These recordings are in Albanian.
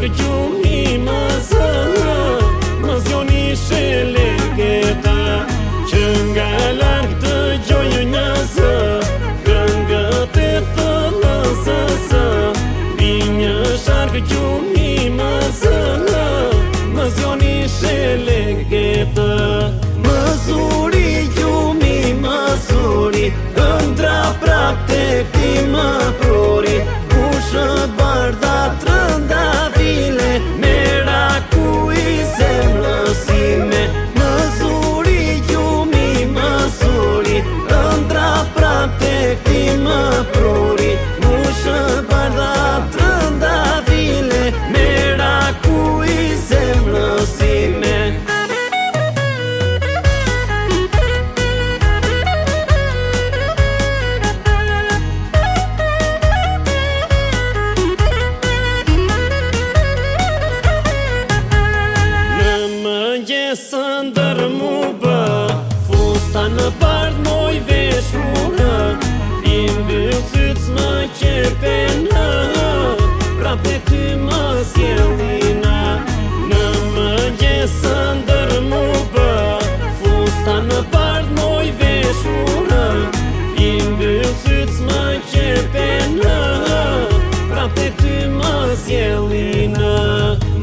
sharkë gjumi më zë, më zjoni sheleketa, që nga larkë të gjojë një zë, këngët e thëllë zësë. Vi një sharkë gjumi më zë, më zjoni sheleketa. Më zuri gjumi më zuri, ëndra prap të ti më prori, kushë bardha trënda vile, mera ku i zemrësime. Më zuri gjumi më zuri, ëndra prap të ti më prori, kushë bardha trënda vile, mera ku i zemrësime. Së ndër mu bë, fusta në bardh moj veshurë, imbyll syt s'më qepenë, prap e ty më sjellina. Në mëngjes së ndër mu bë, fusta në bardh moj veshurë, imbyll syt s'më qepenë, prap e ty më sjellina.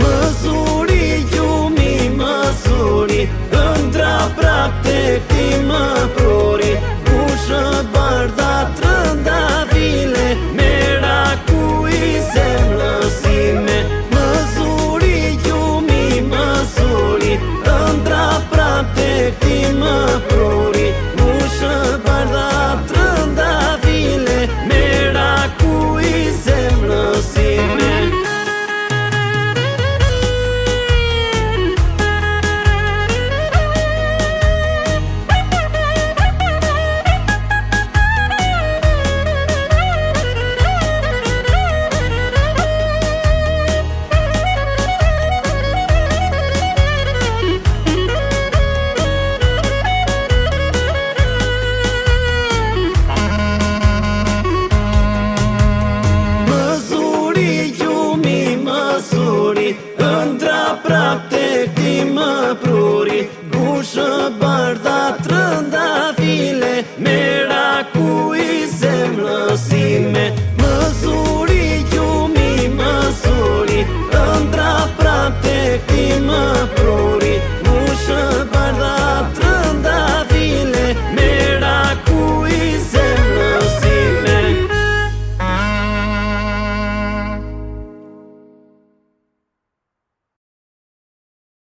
Më zuri gjumi më zuri, ëndra prap të ti më prori, kushë bardha trënda vile, mera ku i zemrësime. Më zuri gjumi më zuri, ëndra prap të ti më prori, kushë bardha trënda vile, mera ku i zemrësime. Ëndra prap të ti më prori,